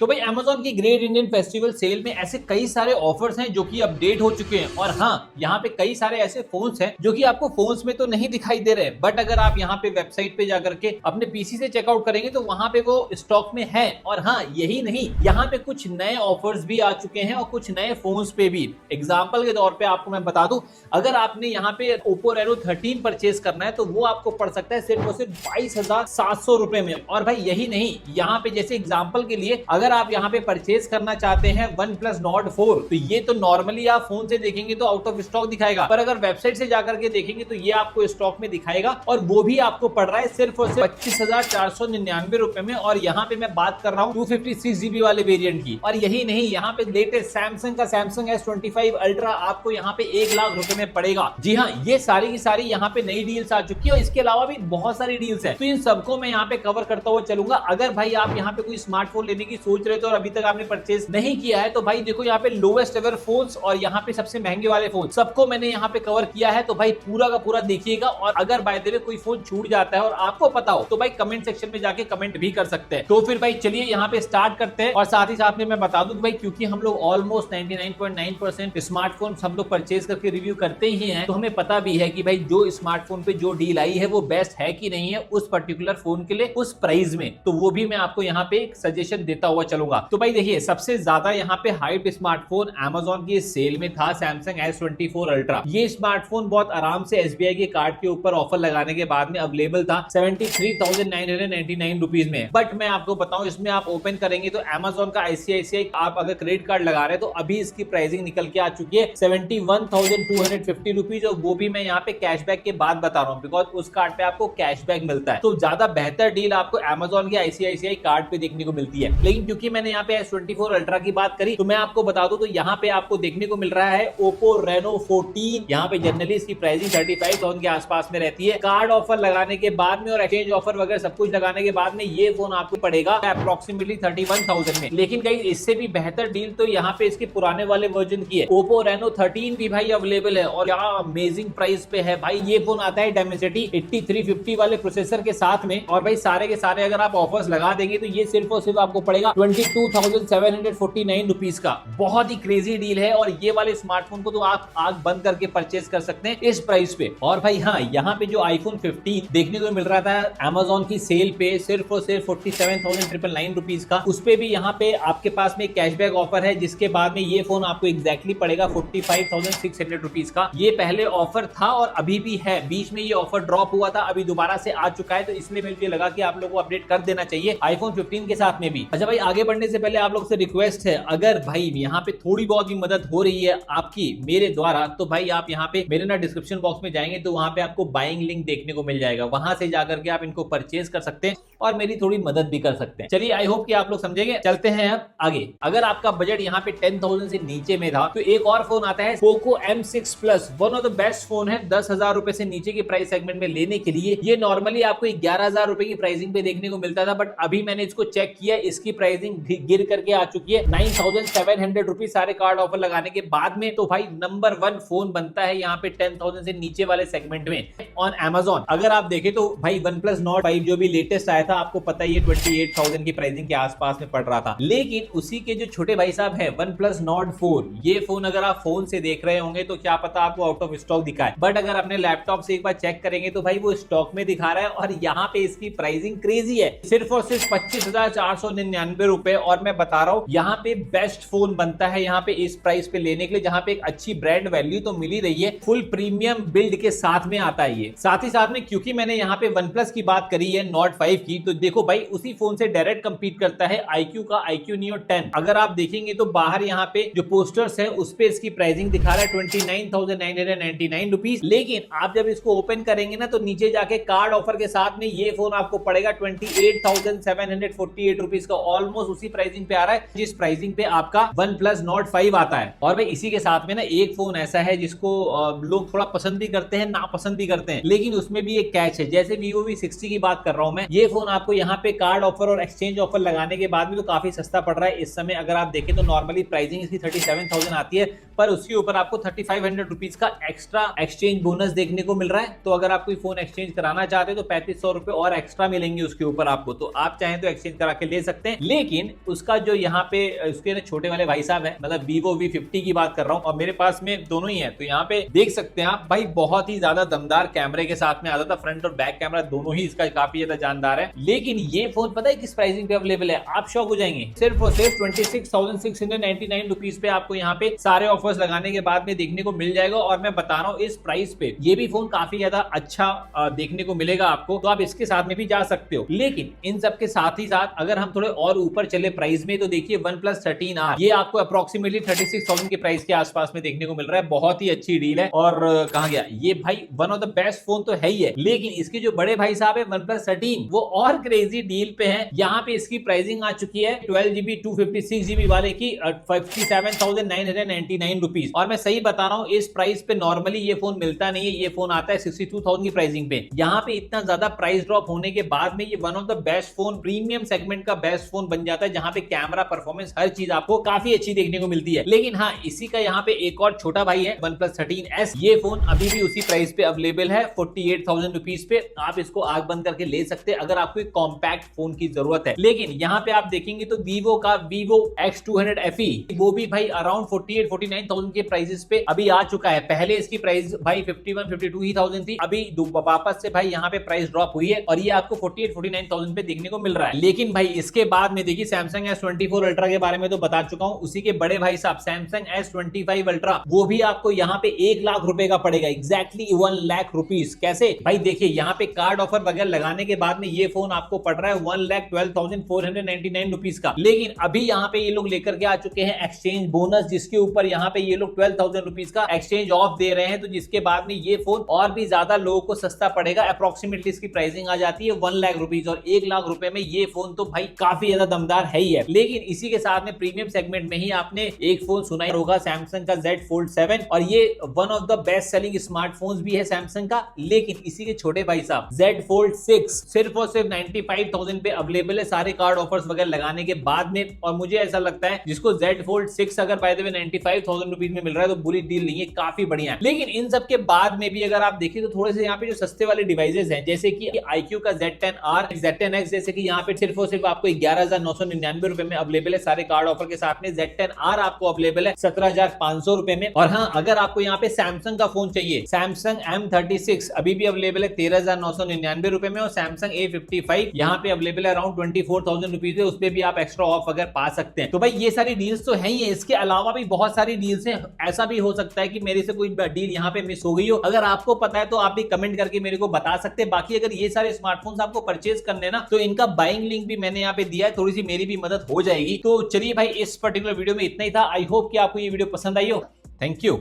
तो भाई Amazon की ग्रेट इंडियन फेस्टिवल सेल में ऐसे कई सारे ऑफर्स हैं जो कि अपडेट हो चुके हैं और हाँ, यहाँ पे कई सारे ऐसे फोन्स हैं जो कि आपको फोन्स में तो नहीं दिखाई दे रहे, बट अगर आप यहाँ पे वेबसाइट पे जाकर के अपने पीसी से चेकआउट करेंगे तो वहां पे वो स्टॉक में है। और हाँ, यही नहीं, यहाँ पे कुछ नए ऑफर्स भी आ चुके हैं और कुछ नए फोन्स पे भी। एग्जाम्पल के तौर पे आपको मैं बता दूं, अगर आपने यहाँ पे Oppo Reno 13 परचेज करना है तो वो आपको पड़ सकता है सिर्फ और सिर्फ 22,700 रुपए में। और भाई यही नहीं, यहाँ पे जैसे एग्जाम्पल के लिए अगर आप यहाँ पे परचेज करना चाहते हैं OnePlus Nord 4, तो ये तो नॉर्मली आप फोन से देखेंगे तो आउट ऑफ स्टॉक दिखाएगा, पर अगर वेबसाइट से जाकर के देखेंगे तो ये आपको स्टॉक में दिखाएगा और वो भी आपको पड़ रहा है सिर्फ और सिर्फ 25,499 रुपए में। और यहाँ पे मैं बात कर रहा हूँ 256 GB वाले वेरिएंट की। और यही नहीं, यहाँ पे लेटेस्ट सैमसंग का Samsung S25 Ultra आपको यहाँ पे 1 लाख रुपए में पड़ेगा। जी हाँ, ये सारी की सारी यहाँ पे नई डील्स आ चुकी है और इसके अलावा भी बहुत सारी डील्स है, तो इन सबको मैं यहाँ पे कवर करता हुआ चलूंगा। अगर भाई आप यहाँ पे कोई स्मार्टफोन लेने की सोच रहे हो और अभी तक आपने परचेज नहीं किया है तो भाई देखो, यहाँ पे लोवेस्ट एवर फोन्स और यहाँ पे सबसे महंगे वाले फोन सबको मैंने यहाँ पे कवर किया है, तो भाई पूरा का पूरा देखिएगा। और अगर बाय द वे कोई फोन छूट जाता है और आपको पता हो तो भाई कमेंट सेक्शन में जाके कमेंट भी कर सकते हैं। तो फिर भाई चलिए यहाँ पे स्टार्ट करते हैं। और साथ ही साथ में मैं बता दूं भाई, क्योंकि हम लोग ऑलमोस्ट 99.9% स्मार्टफोन हम लोग परचेज करके रिव्यू करते ही हैं, तो हमें पता भी है कि भाई जो स्मार्टफोन पे जो डील आई है वो बेस्ट है कि नहीं है उस पर्टिकुलर फोन के लिए उस प्राइस में। तो वो भी मैं आपको यहाँ पे एक सजेशन देता हुआ चलूंगा। तो भाई देखिए, सबसे ज्यादा यहाँ पे हाइप स्मार्टफोन Amazon की सेल में था Samsung S24 Ultra। ये स्मार्टफोन बहुत आराम से SBI के कार्ड के ऊपर ऑफर लगाने के बाद में अवेलेबल था 73,999 रुपीज में। बट मैं आपको बताऊं, इसमें आप ओपन करेंगे तो Amazon का ICICI आप अगर क्रेडिट कार्ड लगा रहे हैं तो अभी इसकी प्राइसिंग निकल के आ चुकी है 71,250 रुपीज। और वो भी मैं यहाँ पे कैशबैक के बाद बता रहा हूँ, बिकॉज उस कार्ड पे आपको कैशबैक मिलता है। तो ज्यादा बेहतर डील आपको Amazon के ICICI कार्ड पे देखने को मिलती है। लेकिन क्योंकि मैंने यहाँ पे S24 Ultra की बात करी तो मैं आपको बता दूं, तो यहाँ पे आपको देखने को मिल रहा है Oppo Reno 14। यहाँ पे जनरली इसकी प्राइसिंग 35,000 के आसपास में रहती है। कार्ड ऑफर लगाने के बाद में और एक्सचेंज ऑफर वगैरह सब कुछ लगाने के बाद में ये फोन आपको पड़ेगा अप्रोक्सीमेटली 31,000 में। लेकिन कहीं इससे भी बेहतर डील तो यहाँ पे इसके पुराने वाले वर्जन की है। Oppo Reno 13 भी भाई अवेलेबल है और यहाँ अमेजिंग प्राइस पे है भाई। ये फोन आता है Dimensity 8350 वाले प्रोसेसर के साथ में। और भाई सारे के सारे अगर आप ऑफर्स लगा देंगे तो ये सिर्फ और सिर्फ आपको पड़ेगा 22,749 रुपीज का। बहुत ही क्रेजी डील है और ये वाले स्मार्टफोन को तो आप आंख बंद करके परचेज कर सकते हैं इस प्राइस पे। और भाई हाँ, यहाँ पे जो iPhone 15 देखने को मिल रहा था Amazon की सेल पे सिर्फ और सिर्फ 47,999 रुपीज का, उस पे भी यहाँ पे आपके पास में कैशबैक ऑफर है, जिसके बाद में ये फोन आपको एग्जैक्टली पड़ेगा 45,600 रुपीज का। ये पहले ऑफर था और अभी भी है, बीच में ये ऑफर ड्रॉप हुआ था, अभी दोबारा से आ चुका है, तो इसलिए मुझे लगा कि आप लोगों को अपडेट कर देना चाहिए iPhone 15 के साथ में भी। अच्छा भाई, आगे बढ़ने से पहले आप लोग से रिक्वेस्ट है, अगर भाई यहाँ पे थोड़ी बहुत भी मदद हो रही है आपकी मेरे द्वारा, तो भाई आप यहाँ पे मेरे ना डिस्क्रिप्शन बॉक्स में जाएंगे तो वहां पे आपको बाइंग लिंक देखने को मिल जाएगा, वहां से जाकर के आप इनको परचेज कर सकते हैं और मेरी थोड़ी मदद भी कर सकते हैं। चलिए, आई होप कि आप लोग समझेंगे। चलते हैं अब आगे। अगर आपका बजट यहाँ पे 10,000 से नीचे में था तो एक और फोन आता है Poco M6 Plus। One of the best phone है 10,000 रुपए से नीचे के प्राइस सेगमेंट में लेने के लिए। ये नॉर्मली आपको 11,000 रुपए की प्राइसिंग पे देखने को मिलता था, बट अभी मैंने इसको चेक किया, इसकी प्राइसिंग गिर करके आ चुकी है 9,700 रुपीज सारे कार्ड ऑफर लगाने के बाद में। तो भाई नंबर 1 फोन बनता है यहाँ पे 10,000 से नीचे वाले सेगमेंट में ऑन Amazon। अगर आप देखें तो भाई OnePlus Nord 5 जो भी लेटेस्ट आया था, आपको पता ही है 28,000 की प्राइसिंग के आसपास में पड़ रहा था। लेकिन उसी के जो छोटे भाई साहब है OnePlus Nord 4, ये फोन अगर आप फोन से देख रहे होंगे तो क्या पता आपको आउट ऑफ स्टॉक दिखाए, बट अगर अपने लैपटॉप से एक बार चेक करेंगे तो भाई वो स्टॉक में दिखा रहा है और यहाँ पे इसकी प्राइसिंग क्रेजी है, सिर्फ और सिर्फ 25,499 रुपए। और मैं बता रहा हूँ यहाँ पे बेस्ट फोन बनता है यहाँ पे इस प्राइस पे लेने के लिए, जहाँ पे एक अच्छी ब्रांड वैल्यू तो मिल ही रही है, फुल प्रीमियम बिल्ड के साथ में आता है ये। साथ ही साथ में क्योंकि मैंने यहाँ पे OnePlus की बात करी है Nord 5 की, तो देखो भाई उसी फोन से डायरेक्ट कंपीट करता है iQOO का iQOO Neo 10। अगर आप देखेंगे तो बाहर यहाँ पे जो पोस्टर्स है उस पे इसकी प्राइसिंग दिखा रहा है 29,999 रुपीज। लेकिन आप जब इसको ओपन करेंगे ना तो नीचे जाके कार्ड ऑफर के साथ में ये फोन आपको पड़ेगा 28,748 रुपीज का। ऑलमोस्ट उसी प्राइसिंग पे आ रहा है जिस प्राइसिंग पे आपका OnePlus Nord 5 आता है। और भाई इसी के साथ में ना एक फोन ऐसा है जिसको लोग थोड़ा पसंद भी करते हैं, नापसंद भी करते हैं, लेकिन उसमें भी एक कैच है। जैसे Vivo V60 की बात कर रहा हूं मैं, ये फोन आपको यहाँ पे कार्ड ऑफर और एक्सचेंज ऑफर लगाने के बाद में तो काफी सस्ता पड़ रहा है इस समय। अगर आप देखें तो नॉर्मली प्राइसिंग इसकी 37,000 आती है, पर उसके ऊपर आपको 3500 रुपीज का एक्स्ट्रा एक्सचेंज बोनस देखने को मिल रहा है। तो अगर आप कोई फोन एक्सचेंज कराना चाहते हैं तो 3500 रुपए और एक्स्ट्रा मिलेंगे उसके ऊपर आपको, तो आप चाहें तो एक्सचेंज करा के ले सकते हैं। लेकिन लेकिन उसका जो यहाँ पे उसके छोटे वाले भाई साहब है, मतलब Vivo V50 की बात कर रहा हूँ, और मेरे पास में दोनों ही है। तो यहाँ पे देख सकते हैं आप भाई, बहुत ही ज्यादा दमदार कैमरे के साथ में आता था, फ्रंट और बैक कैमरा दोनों ही इसका काफी ज्यादा जानदार है। लेकिन ये फोन पता है किस प्राइसिंग पे अवेलेबल है, आप शॉक हो जाएंगे। सिर्फ और सिर्फ 26,699 रुपीज पे आपको यहाँ पे सारे ऑफर्स लगाने के बाद में देखने को मिल जाएगा। और मैं बता रहा हूँ इस प्राइस पे ये भी फोन काफी ज्यादा अच्छा देखने को मिलेगा आपको, तो आप इसके साथ में भी जा सकते हो। लेकिन इन सब के साथ ही साथ अगर हम थोड़े और ऊपर चले प्राइस में, तो देखिए OnePlus 13R ये आपको अप्रोक्सीमेटली 36,000 के प्राइस के आसपास में देखने को मिल रहा है। बहुत ही अच्छी डील है। और कहा गया ये भाई one of the best phone तो है ही है, लेकिन इसके जो बड़े भाई साहब है OnePlus 13 वो और क्रेजी डील पे है। यहाँ पे इसकी प्राइसिंग आ चुकी है 12GB 256GB वाले की 57,999 रुपीज। और मैं सही बता रहा हूँ इस प्राइस पे नॉर्मली ये फोन मिलता नहीं है, ये फोन आता है 62,000 की प्राइसिंग पे। यहाँ पे इतना ज्यादा प्राइस ड्रॉप होने के बाद में ये one of the best phone, premium segment का बेस्ट फोन बन जाता है, जहाँ पे कैमरा परफॉर्मेंस हर चीज आपको काफी अच्छी देखने को मिलती है। लेकिन हाँ, इसी का यहाँ पे एक और छोटा भाई है OnePlus 13S, ये फोन अभी भी उसी प्राइस पे अवेलेबल है 48,000 रुपीज पे। आप इसको आग बंद करके ले सकते हैं अगर आपको एक कॉम्पैक्ट फोन की जरूरत है। लेकिन यहाँ पे आप देखेंगे तो Vivo का Vivo X200 FE वो भी भाई अराउंड 48-49,000 के प्राइसेस पे अभी आ चुका है। पहले इसकी प्राइस भाई 51-52,000 थी, अभी वापस से भाई यहाँ पे प्राइस ड्रॉप हुई है और ये आपको 48-49,000 पे देखने को मिल रहा है। लेकिन भाई इसके बाद में देखिए Samsung S24 Ultra के बारे में तो बता चुका हूँ, उसी के बड़े भाई साहब Samsung S25 Ultra वो भी आपको यहाँ पे 1 लाख रुपए का पड़ेगा, एग्जैक्टली 1 लाख रुपीज। कैसे भाई, देखिए यहाँ पे कार्ड ऑफर वगैरह लगाने के बाद में ये फोन आपको पड़ रहा है 1,12,499 रुपीज का। लेकिन अभी यहाँ पे ये लोग लेकर के आ चुके हैं एक्सचेंज बोनस, जिसके ऊपर यहाँ पे ये लोग 12,000 रुपीज का एक्सचेंज ऑफ दे रहे हैं। तो जिसके बाद में ये फोन और भी ज्यादा लोगों को सस्ता पड़ेगा। अप्रोक्सीमेटली इसकी प्राइसिंग आ जाती है 1 लाख रुपीज, और 1 लाख रुपए में ये फोन तो भाई काफी ज्यादा दमदार है ही है। लेकिन इसी के साथ में प्रीमियम सेगमेंट में ही आपने एक फोन सुना होगा Samsung का Z Fold 7, और ये one of the best selling smartphones भी है Samsung का। लेकिन इसी के छोटे भाई साहब Z Fold 6 सिर्फ और सिर्फ 95,000 पे अवेलेबल है सारे कार्ड ऑफर्स वगैरह लगाने के बाद में। और मुझे ऐसा लगता है जिसको Z Fold 6 अगर बाय द वे 95,000 रुपीज में मिल रहा है तो बुरी डील नहीं है, काफी बढ़िया है। लेकिन इन सब के बाद में भी अगर आप देखिए तो थोड़े से यहाँ पे जो सस्ते वाले डिवाइसेस हैं, जैसे कि iQOO का Z10R, Z10X, जैसे कि यहाँ पे सिर्फ और सिर्फ आपको 11,999 रुपए में अवेलेबल है सारे कार्ड ऑफर के साथ में। Z10R आपको अवेलेबल है 17,500 रुपए में। और हाँ, अगर आपको यहाँ पे Samsung का फोन चाहिए, Samsung M36 अभी भी अवेलेबल है 13,999 रुपए में, और Samsung A55 यहाँ पे अवेलेबल है अराउंड 24,000 रुपीज में, उस पे भी आप एक्स्ट्रा ऑफ अगर पा सकते हैं। तो भाई ये सारी डील्स तो है ही है, इसके अलावा भी बहुत सारी डील्स हैं। ऐसा भी हो सकता है कि मेरे से कोई डील यहाँ पे मिस हो गई हो, अगर आपको पता है तो आप भी कमेंट करके मेरे को बता सकते हैं। बाकी अगर ये सारे स्मार्टफोन्स आपको परचेज करने ना, तो इनका बाइंग लिंक भी मैंने यहाँ पे दिया है, थोड़ी सी मेरी भी मदद हो जाएगी। तो चलिए भाई, इस पर्टिकुलर वीडियो में इतना ही था। आई होप कि आपको ये वीडियो पसंद आई हो। Thank you.